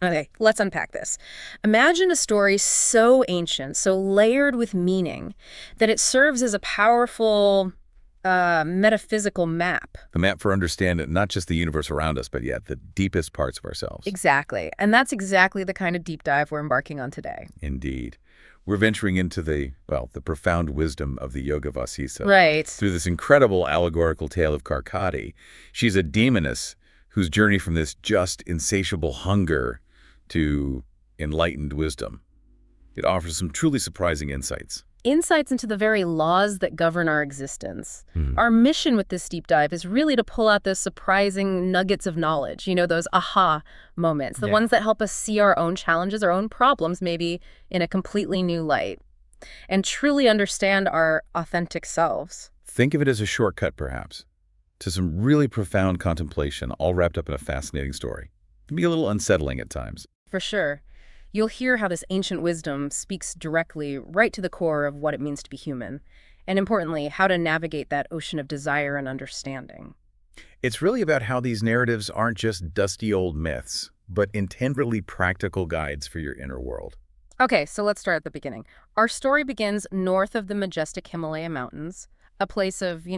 Okay, let's unpack this. Imagine a story so ancient, so layered with meaning, that it serves as a powerful metaphysical map. A map for understanding not just the universe around us, but yet the deepest parts of ourselves. Exactly. And that's exactly the kind of deep dive we're embarking on today. Indeed. We're venturing into the profound wisdom of the Yoga Vashishta. Right. Through this incredible allegorical tale of Karkati. She's a demoness whose journey from this just insatiable hunger to enlightened wisdom. It offers some truly surprising insights. Insights into the very laws that govern our existence. Hmm. Our mission with this deep dive is really to pull out those surprising nuggets of knowledge, those aha moments, the ones that help us see our own challenges, our own problems, maybe in a completely new light, and truly understand our authentic selves. Think of it as a shortcut, perhaps, to some really profound contemplation, all wrapped up in a fascinating story. It can be a little unsettling at times. For sure. You'll hear how this ancient wisdom speaks directly right to the core of what it means to be human, and importantly, how to navigate that ocean of desire and understanding. It's really about how these narratives aren't just dusty old myths, but intensely practical guides for your inner world. Okay, so let's start at the beginning. Our story begins north of the majestic Himalaya mountains, a place of,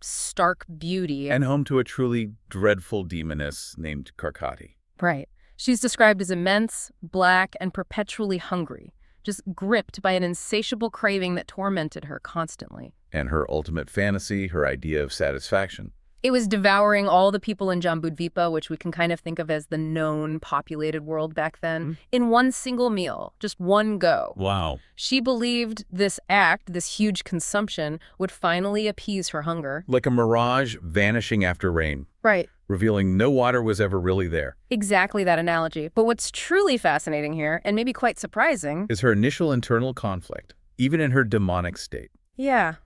stark beauty. And home to a truly dreadful demoness named Karkati. Right. She's described as immense, black, and perpetually hungry, just gripped by an insatiable craving that tormented her constantly. And her ultimate fantasy, her idea of satisfaction. It was devouring all the people in Jambudvipa, which we can kind of think of as the known populated world back then, in one single meal, just one go. Wow. She believed this act, this huge consumption, would finally appease her hunger. Like a mirage vanishing after rain. Right. Revealing no water was ever really there. Exactly that analogy. But what's truly fascinating here, and maybe quite surprising, is her initial internal conflict, even in her demonic state. Yeah.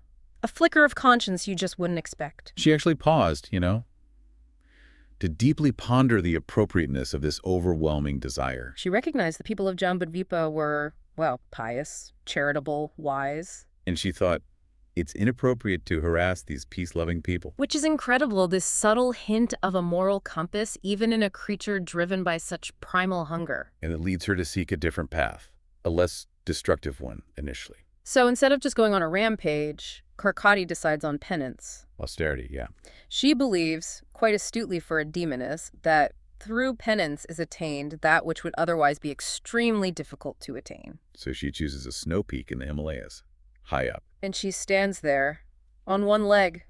A flicker of conscience you just wouldn't expect. She actually paused, to deeply ponder the appropriateness of this overwhelming desire. She recognized the people of Jambudvipa were, pious, charitable, wise. And she thought, it's inappropriate to harass these peace-loving people. Which is incredible, this subtle hint of a moral compass, even in a creature driven by such primal hunger. And it leads her to seek a different path, a less destructive one initially. So instead of just going on a rampage, Karkati decides on penance. Austerity, yeah. She believes, quite astutely for a demoness, that through penance is attained that which would otherwise be extremely difficult to attain. So she chooses a snow peak in the Himalayas, high up. And she stands there, on one leg,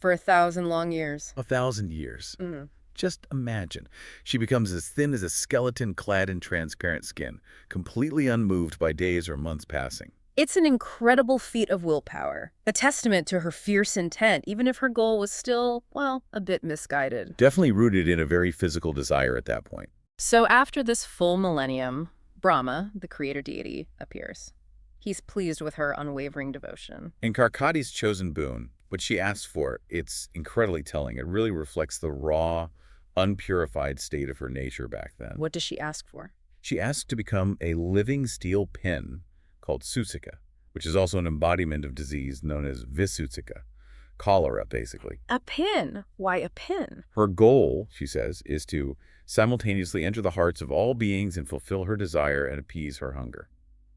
for 1,000 long years. 1,000 years. Mm-hmm. Just imagine. She becomes as thin as a skeleton clad in transparent skin, completely unmoved by days or months passing. It's an incredible feat of willpower, a testament to her fierce intent, even if her goal was still, a bit misguided. Definitely rooted in a very physical desire at that point. So after this full millennium, Brahma, the creator deity, appears. He's pleased with her unwavering devotion. In Karkati's chosen boon, what she asks for, it's incredibly telling. It really reflects the raw, unpurified state of her nature back then. What does she ask for? She asks to become a living steel pin called Sutsika, which is also an embodiment of disease known as Visutsika, cholera, basically. A pin? Why a pin? Her goal, she says, is to simultaneously enter the hearts of all beings and fulfill her desire and appease her hunger.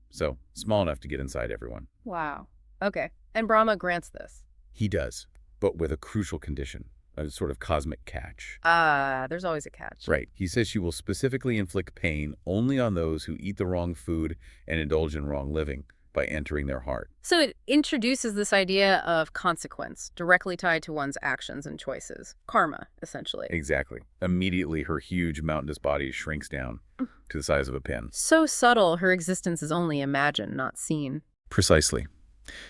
So, small enough to get inside everyone. Wow. Okay. And Brahma grants this? He does, but with a crucial condition, a sort of cosmic catch. There's always a catch. Right. He says she will specifically inflict pain only on those who eat the wrong food and indulge in wrong living by entering their heart. So it introduces this idea of consequence, directly tied to one's actions and choices. Karma, essentially. Exactly. Immediately, her huge mountainous body shrinks down to the size of a pin. So subtle, her existence is only imagined, not seen. Precisely.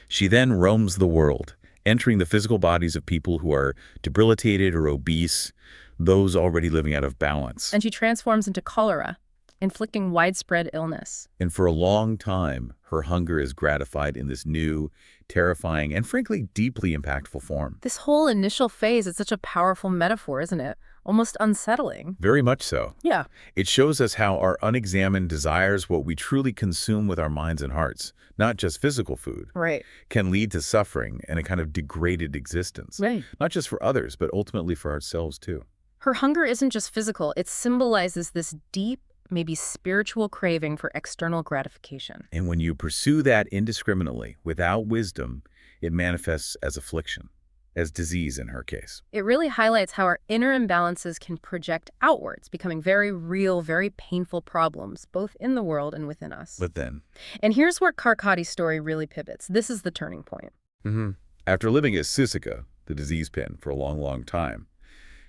She then roams the world, entering the physical bodies of people who are debilitated or obese, those already living out of balance. And she transforms into cholera, inflicting widespread illness. And for a long time, her hunger is gratified in this new, terrifying, and frankly, deeply impactful form. This whole initial phase is such a powerful metaphor, isn't it? Almost unsettling. Very much so. Yeah. It shows us how our unexamined desires, what we truly consume with our minds and hearts, not just physical food, Right. can lead to suffering and a kind of degraded existence. Right. Not just for others, but ultimately for ourselves too. Her hunger isn't just physical. It symbolizes this deep, maybe spiritual craving for external gratification. And when you pursue that indiscriminately, without wisdom, it manifests as affliction, as disease in her case. It really highlights how our inner imbalances can project outwards, becoming very real, very painful problems, both in the world and within us. But then, And here's where Karkati's story really pivots. This is the turning point. after living as Sisika, the disease pin, for a long, long time,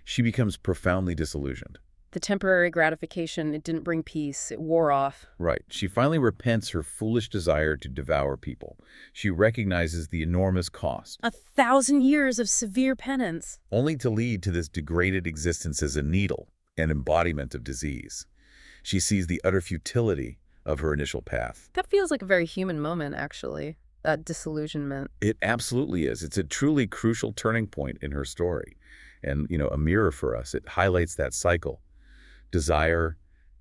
she becomes profoundly disillusioned. The temporary gratification, it didn't bring peace. It wore off. Right. She finally repents her foolish desire to devour people. She recognizes the enormous cost, 1,000 years of severe penance. only to lead to this degraded existence as a needle, an embodiment of disease. She sees the utter futility of her initial path. That feels like a very human moment, actually. That disillusionment. It absolutely is. It's a truly crucial turning point in her story. And, a mirror for us. It highlights that cycle. Desire,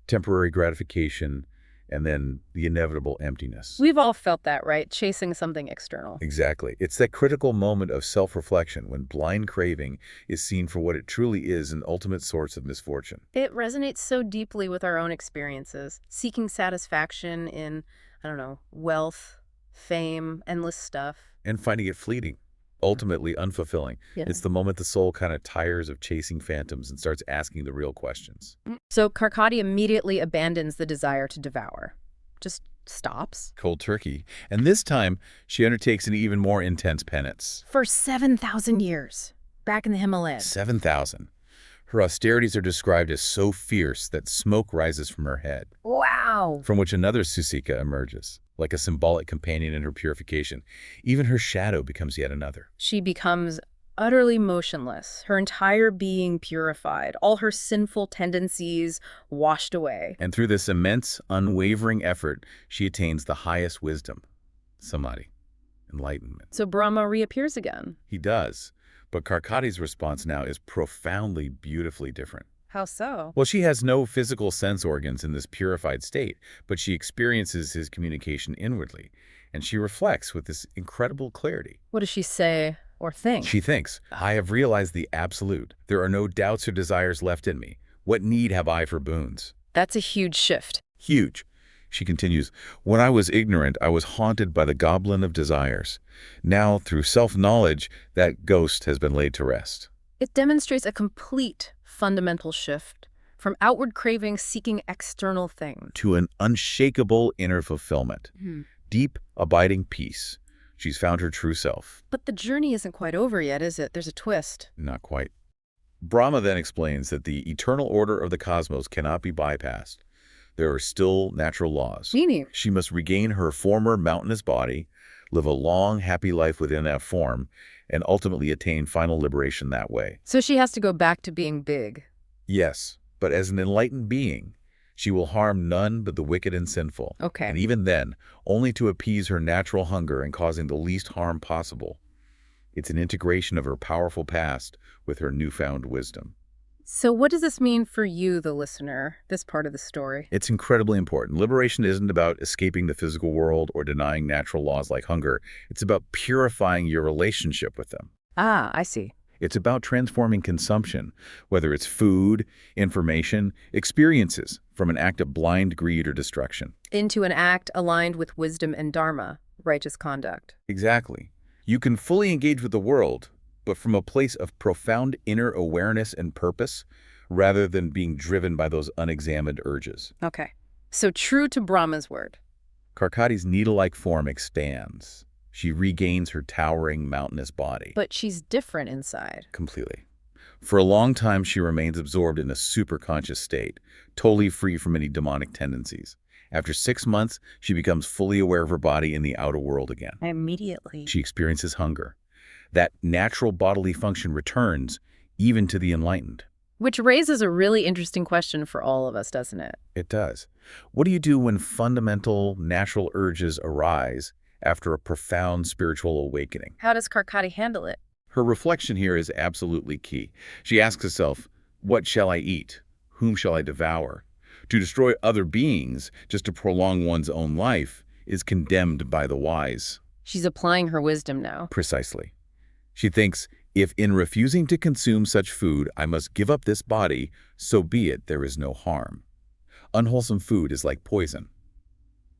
temporary gratification, and then the inevitable emptiness. We've all felt that, right? Chasing something external. Exactly. It's that critical moment of self-reflection when blind craving is seen for what it truly is, an ultimate source of misfortune. It resonates so deeply with our own experiences. Seeking satisfaction in, wealth, fame, endless stuff. And finding it fleeting, ultimately unfulfilling. Yeah. It's the moment the soul kind of tires of chasing phantoms and starts asking the real questions. So Karkati immediately abandons the desire to devour. Just stops. Cold turkey. And this time, she undertakes an even more intense penance. For 7,000 years, back in the Himalayas. 7,000. Her austerities are described as so fierce that smoke rises from her head, Wow! from which another Susika emerges, like a symbolic companion in her purification. Even her shadow becomes yet another. She becomes utterly motionless, her entire being purified, all her sinful tendencies washed away. And through this immense, unwavering effort, she attains the highest wisdom, samadhi, enlightenment. So Brahma reappears again. He does. But Karkati's response now is profoundly, beautifully different. How so? Well, she has no physical sense organs in this purified state, but she experiences his communication inwardly, and she reflects with this incredible clarity. What does she say or think? She thinks, I have realized the absolute. There are no doubts or desires left in me. What need have I for boons? That's a huge shift. Huge. She continues, when I was ignorant, I was haunted by the goblin of desires. Now, through self-knowledge, that ghost has been laid to rest. It demonstrates a complete fundamental shift from outward craving seeking external things. To an unshakable inner fulfillment. Deep, abiding peace. She's found her true self. But the journey isn't quite over yet, is it? There's a twist. Not quite. Brahma then explains that the eternal order of the cosmos cannot be bypassed. There are still natural laws. Meaning? She must regain her former mountainous body, live a long, happy life within that form, and ultimately attain final liberation that way. So she has to go back to being big. Yes, but as an enlightened being, she will harm none but the wicked and sinful. Okay. And even then, only to appease her natural hunger and causing the least harm possible. It's an integration of her powerful past with her newfound wisdom. So what does this mean for you, the listener, this part of the story? It's incredibly important. Liberation isn't about escaping the physical world or denying natural laws like hunger. It's about purifying your relationship with them. Ah, I see. It's about transforming consumption, whether it's food, information, experiences, from an act of blind greed or destruction. Into an act aligned with wisdom and dharma, righteous conduct. Exactly. You can fully engage with the world, but from a place of profound inner awareness and purpose, rather than being driven by those unexamined urges. Okay. So true to Brahma's word. Karkati's needle-like form expands. She regains her towering mountainous body. But she's different inside. Completely. For a long time, she remains absorbed in a superconscious state, totally free from any demonic tendencies. After 6 months, she becomes fully aware of her body in the outer world again. Immediately. She experiences hunger. That natural bodily function returns, even to the enlightened. Which raises a really interesting question for all of us, doesn't it? It does. What do you do when fundamental natural urges arise after a profound spiritual awakening? How does Karkati handle it? Her reflection here is absolutely key. She asks herself, what shall I eat? Whom shall I devour? To destroy other beings just to prolong one's own life is condemned by the wise. She's applying her wisdom now. Precisely. She thinks, if in refusing to consume such food I must give up this body, so be it, there is no harm. Unwholesome food is like poison.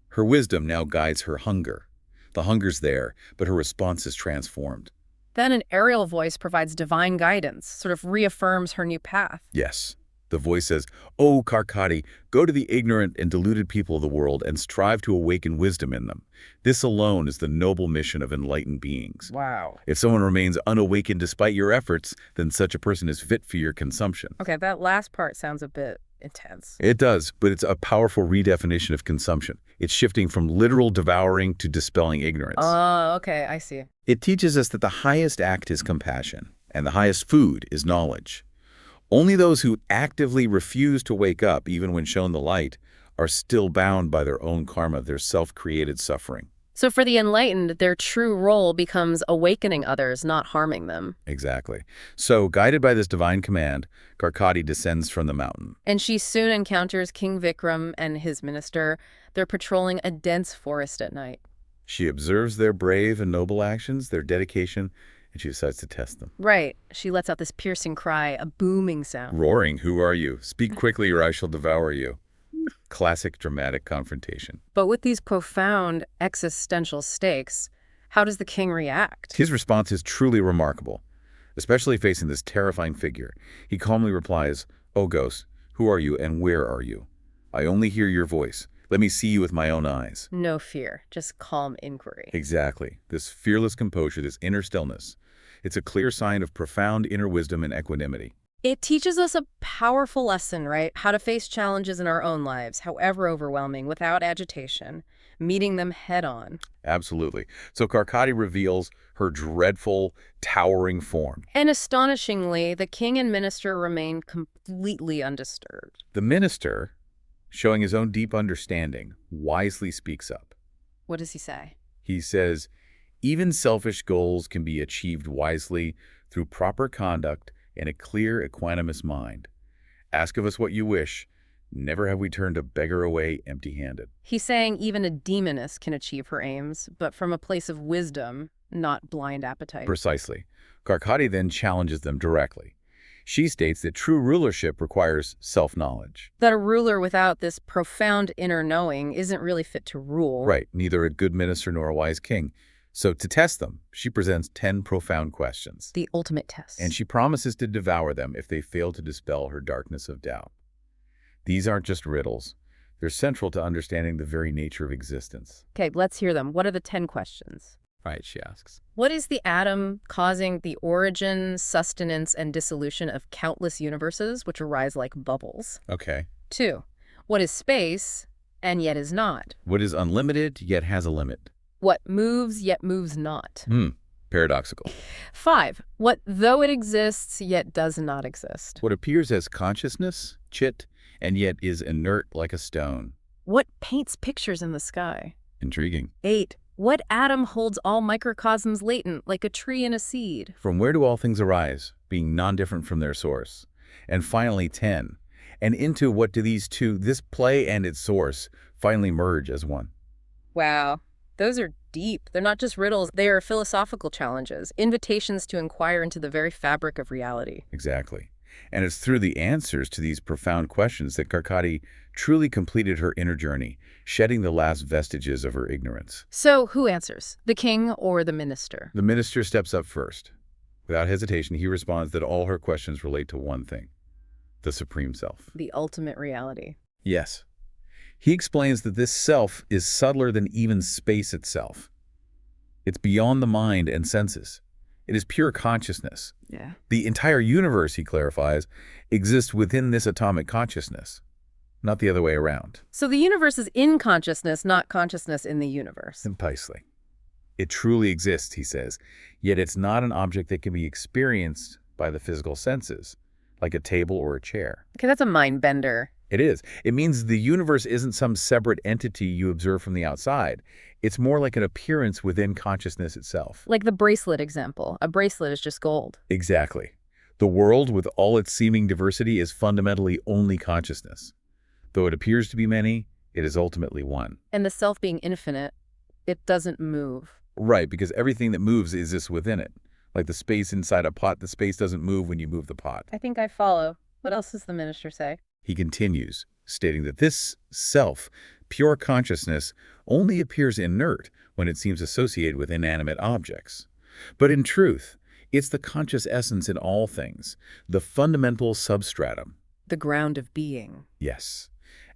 Her wisdom now guides her hunger. The hunger's there, but her response is transformed. Then an aerial voice provides divine guidance, sort of reaffirms her new path. Yes. The voice says, "O Karkati, go to the ignorant and deluded people of the world and strive to awaken wisdom in them. This alone is the noble mission of enlightened beings. Wow. If someone remains unawakened despite your efforts, then such a person is fit for your consumption." Okay, that last part sounds a bit intense. It does, but it's a powerful redefinition of consumption. It's shifting from literal devouring to dispelling ignorance. Oh, okay, I see. It teaches us that the highest act is compassion, and the highest food is knowledge. Only those who actively refuse to wake up, even when shown the light, are still bound by their own karma, their self-created suffering. So for the enlightened, their true role becomes awakening others, not harming them. Exactly. So, guided by this divine command, Karkati descends from the mountain. And she soon encounters King Vikram and his minister. They're patrolling a dense forest at night. She observes their brave and noble actions, their dedication, and she decides to test them. Right. She lets out this piercing cry, a booming sound. Roaring, "Who are you? Speak quickly or I shall devour you." Classic dramatic confrontation. But with these profound existential stakes, how does the king react? His response is truly remarkable, especially facing this terrifying figure. He calmly replies, "O ghost, who are you and where are you? I only hear your voice. Let me see you with my own eyes." No fear, just calm inquiry. Exactly. This fearless composure, this inner stillness. It's a clear sign of profound inner wisdom and equanimity. It teaches us a powerful lesson, right? How to face challenges in our own lives, however overwhelming, without agitation, meeting them head on. Absolutely. So Karkati reveals her dreadful, towering form. And astonishingly, the king and minister remain completely undisturbed. The minister, showing his own deep understanding, wisely speaks up. What does he say? He says, "Even selfish goals can be achieved wisely through proper conduct and a clear, equanimous mind. Ask of us what you wish. Never have we turned a beggar away empty-handed." He's saying even a demoness can achieve her aims, but from a place of wisdom, not blind appetite. Precisely. Karkati then challenges them directly. She states that true rulership requires self-knowledge. That a ruler without this profound inner knowing isn't really fit to rule. Right, neither a good minister nor a wise king. So to test them, she presents 10 profound questions. The ultimate test. And she promises to devour them if they fail to dispel her darkness of doubt. These aren't just riddles. They're central to understanding the very nature of existence. Okay, let's hear them. What are the 10 questions? Right, she asks. What is the atom causing the origin, sustenance, and dissolution of countless universes, which arise like bubbles? Okay. 2. What is space, and yet is not? What is unlimited, yet has a limit? What moves, yet moves not? Paradoxical. 5. What, though it exists, yet does not exist? What appears as consciousness, chit, and yet is inert like a stone? What paints pictures in the sky? Intriguing. 8. What atom holds all microcosms latent, like a tree and a seed? From where do all things arise, being non-different from their source? And finally, 10. And into what do these two, this play and its source, finally merge as one? Wow. Those are deep. They're not just riddles. They are philosophical challenges, invitations to inquire into the very fabric of reality. Exactly. And it's through the answers to these profound questions that Karkati truly completed her inner journey, shedding the last vestiges of her ignorance. So who answers? The king or the minister? The minister steps up first. Without hesitation, he responds that all her questions relate to one thing: the Supreme Self. The ultimate reality. Yes. He explains that this self is subtler than even space itself. It's beyond the mind and senses. It is pure consciousness. Yeah. The entire universe, he clarifies, exists within this atomic consciousness, not the other way around. So the universe is in consciousness, not consciousness in the universe. Precisely. It truly exists, he says, yet it's not an object that can be experienced by the physical senses, like a table or a chair. Okay, that's a mind bender. It is. It means the universe isn't some separate entity you observe from the outside. It's more like an appearance within consciousness itself. Like the bracelet example. A bracelet is just gold. Exactly. The world, with all its seeming diversity, is fundamentally only consciousness. Though it appears to be many, it is ultimately one. And the self being infinite, it doesn't move. Right, because everything that moves exists within it. Like the space inside a pot, the space doesn't move when you move the pot. I think I follow. What else does the minister say? He continues, stating that this self, pure consciousness, only appears inert when it seems associated with inanimate objects. But in truth, it's the conscious essence in all things, the fundamental substratum. The ground of being. Yes.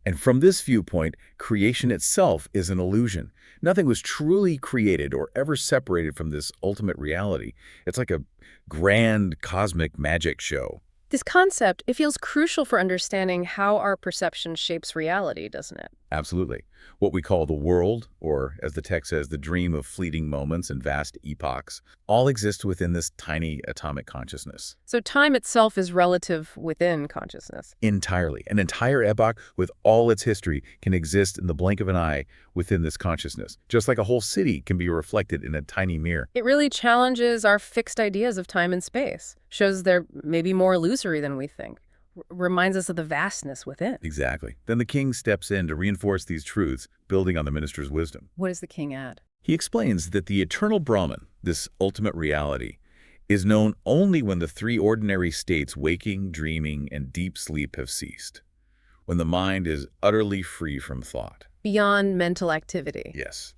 And from this viewpoint, creation itself is an illusion. Nothing was truly created or ever separated from this ultimate reality. It's like a grand cosmic magic show. This concept, it feels crucial for understanding how our perception shapes reality, doesn't it? Absolutely. What we call the world, or as the text says, the dream of fleeting moments and vast epochs, all exist within this tiny atomic consciousness. So time itself is relative within consciousness. Entirely. An entire epoch with all its history can exist in the blink of an eye within this consciousness, just like a whole city can be reflected in a tiny mirror. It really challenges our fixed ideas of time and space, shows they're maybe more illusory than we think. Reminds us of the vastness within. Exactly. Then the king steps in to reinforce these truths, building on the minister's wisdom. What does the king add? He explains that the eternal Brahman, this ultimate reality, is known only when the three ordinary states, waking, dreaming, and deep sleep, have ceased, when the mind is utterly free from thought. Beyond mental activity. Yes.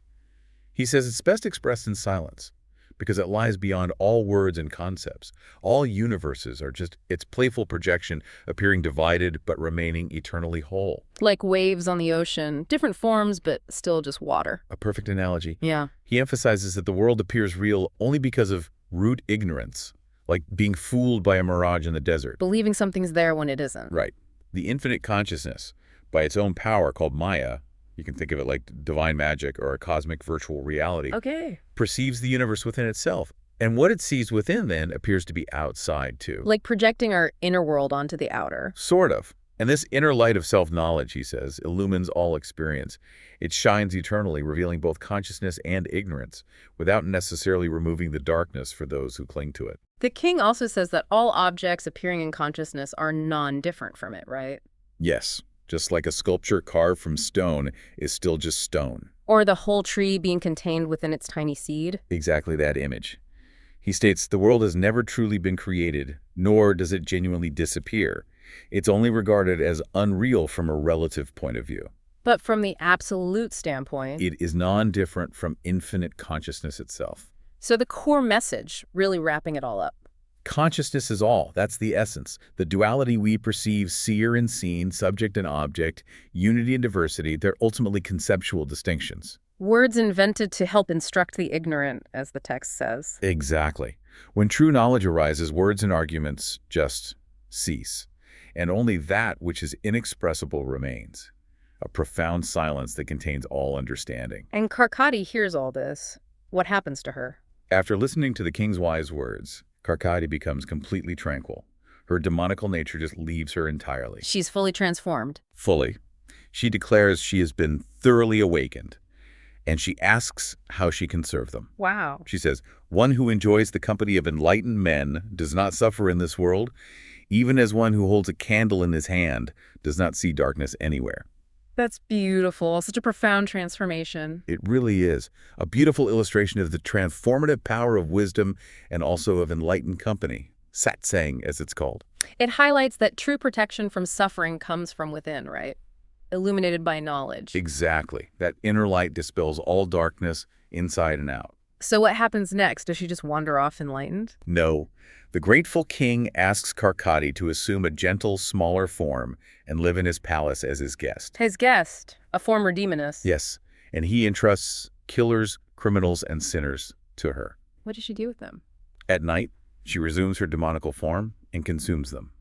He says it's best expressed in silence, because it lies beyond all words and concepts. All universes are just its playful projection, appearing divided but remaining eternally whole. Like waves on the ocean, different forms but still just water. A perfect analogy. Yeah. He emphasizes that the world appears real only because of root ignorance, like being fooled by a mirage in the desert. Believing something's there when it isn't. Right. The infinite consciousness, by its own power called Maya, you can think of it like divine magic or a cosmic virtual reality, Okay. perceives the universe within itself. And what it sees within then appears to be outside too. Like projecting our inner world onto the outer. Sort of. And this inner light of self-knowledge, he says, illumines all experience. It shines eternally, revealing both consciousness and ignorance, without necessarily removing the darkness for those who cling to it. The king also says that all objects appearing in consciousness are non-different from it, right? Yes. Just like a sculpture carved from stone is still just stone. Or the whole tree being contained within its tiny seed. Exactly that image. He states the world has never truly been created, nor does it genuinely disappear. It's only regarded as unreal from a relative point of view. But from the absolute standpoint, It is non-different from infinite consciousness itself. so the core message, really wrapping it all up. Consciousness is all. That's the essence. The duality we perceive, seer and seen, subject and object, unity and diversity, they're ultimately conceptual distinctions. Words invented to help instruct the ignorant, as the text says. Exactly. When true knowledge arises, words and arguments just cease, and only that which is inexpressible remains, a profound silence that contains all understanding. And Karkati hears all this. What happens to her? After listening to the king's wise words, Karkati becomes completely tranquil. Her demonical nature just leaves her entirely. She's fully transformed. Fully. She declares she has been thoroughly awakened, and she asks how she can serve them. Wow. She says, one who enjoys the company of enlightened men does not suffer in this world, even as one who holds a candle in his hand does not see darkness anywhere. That's beautiful. Such a profound transformation. It really is a beautiful illustration of the transformative power of wisdom and also of enlightened company, satsang as it's called. It highlights that true protection from suffering comes from within, right? Illuminated by knowledge. Exactly. That inner light dispels all darkness inside and out. So what happens next? Does she just wander off enlightened? No. The grateful king asks Karkati to assume a gentle, smaller form and live in his palace as his guest. His guest, a former demoness. Yes, and he entrusts killers, criminals, and sinners to her. What does she do with them? At night, she resumes her demonical form and consumes them.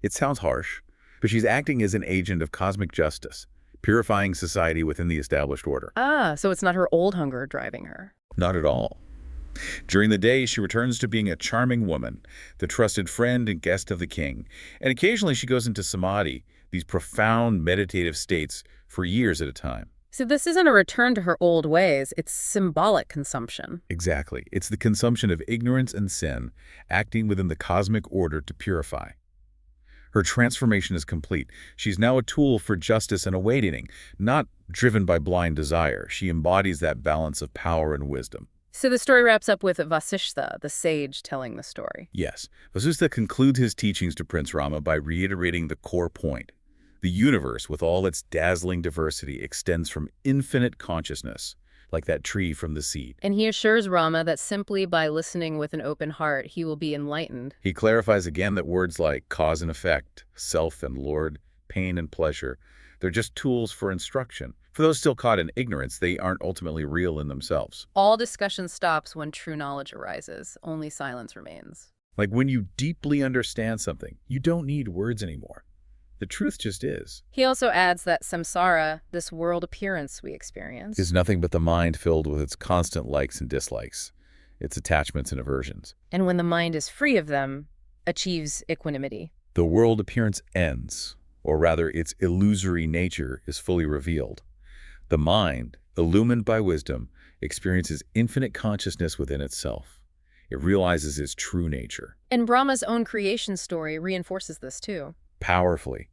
It sounds harsh, but she's acting as an agent of cosmic justice, purifying society within the established order. Ah, so it's not her old hunger driving her. Not at all. During the day, she returns to being a charming woman, the trusted friend and guest of the king, and occasionally she goes into samadhi, these profound meditative states, for years at a time. So this isn't a return to her old ways, it's symbolic consumption. Exactly. It's the consumption of ignorance and sin, acting within the cosmic order to purify. Her transformation is complete. She's now a tool for justice and awakening, not driven by blind desire. She embodies that balance of power and wisdom. So the story wraps up with Vashishta, the sage, telling the story. Yes. Vashishta concludes his teachings to Prince Rama by reiterating the core point, The universe, with all its dazzling diversity, extends from infinite consciousness, like that tree from the seed. And he assures Rama that simply by listening with an open heart, he will be enlightened. He clarifies again that words like cause and effect, self and Lord, pain and pleasure, they're just tools for instruction. For those still caught in ignorance, they aren't ultimately real in themselves. All discussion stops when true knowledge arises. Only silence remains. Like when you deeply understand something, you don't need words anymore. The truth just is. He also adds that samsara, this world appearance we experience, Is nothing but the mind filled with its constant likes and dislikes, its attachments and aversions. and when the mind is free of them, achieves equanimity. The world appearance ends, or rather its illusory nature is fully revealed. The mind, illumined by wisdom, experiences infinite consciousness within itself. It realizes its true nature. And Brahma's own creation story reinforces this too. Powerfully,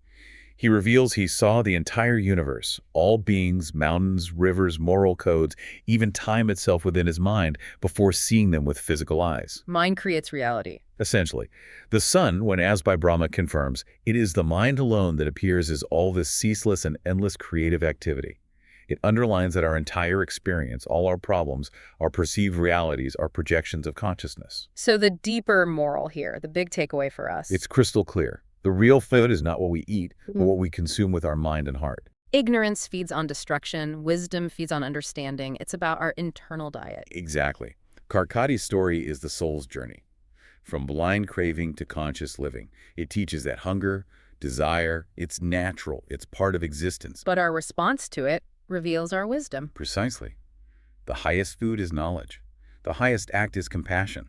he reveals he saw the entire universe, all beings, mountains, rivers, moral codes, even time itself within his mind before seeing them with physical eyes. Mind creates reality. Essentially, the sun, when as by Brahma confirms, it is the mind alone that appears as all this ceaseless and endless creative activity. It underlines that our entire experience, all our problems, our perceived realities, are projections of consciousness. So the deeper moral here, the big takeaway for us. It's crystal clear. The real food is not what we eat, but what we consume with our mind and heart. Ignorance feeds on destruction. Wisdom feeds on understanding. It's about our internal diet. Exactly. Karkati's story is the soul's journey. From blind craving to conscious living. It teaches that hunger, desire, it's natural, it's part of existence. But our response to it reveals our wisdom. Precisely. The highest food is knowledge. The highest act is compassion.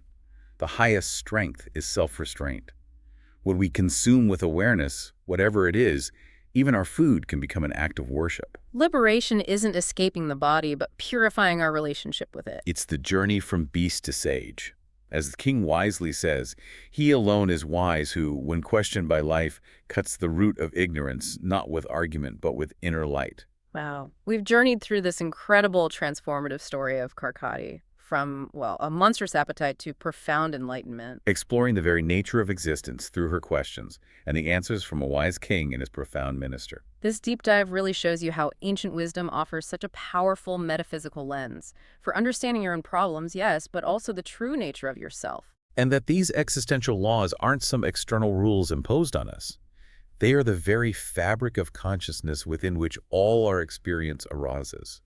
The highest strength is self-restraint. What we consume with awareness, whatever it is, even our food can become an act of worship. Liberation isn't escaping the body, but purifying our relationship with it. It's the journey from beast to sage. As the king wisely says, he alone is wise who, when questioned by life, cuts the root of ignorance, not with argument, but with inner light. Wow. We've journeyed through this incredible transformative story of Karkati, from, well, a monstrous appetite to profound enlightenment. Exploring the very nature of existence through her questions, and the answers from a wise king and his profound minister. This deep dive really shows you how ancient wisdom offers such a powerful metaphysical lens for understanding your own problems, yes, but also the true nature of yourself. And that these existential laws aren't some external rules imposed on us. They are the very fabric of consciousness within which all our experience arises,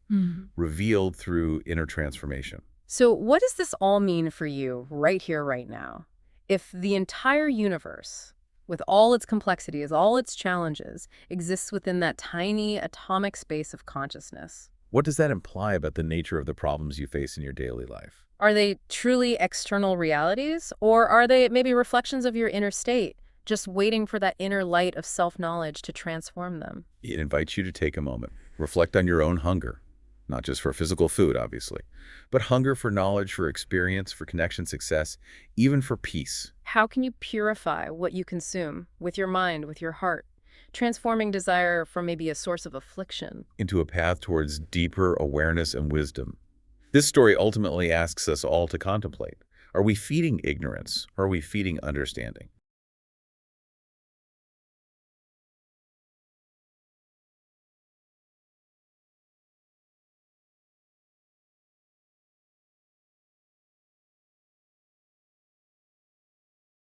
revealed through inner transformation. So what does this all mean for you right here, right now? If the entire universe, with all its complexities, all its challenges, exists within that tiny atomic space of consciousness, What does that imply about the nature of the problems you face in your daily life? are they truly external realities, or are they maybe reflections of your inner state, just waiting for that inner light of self-knowledge to transform them? It invites you to take a moment, reflect on your own hunger, not just for physical food, obviously, but hunger for knowledge, for experience, for connection, success, even for peace. How can you purify what you consume with your mind, with your heart, transforming desire from maybe a source of affliction Into a path towards deeper awareness and wisdom. This story ultimately asks us all to contemplate. Are we feeding ignorance, or are we feeding understanding?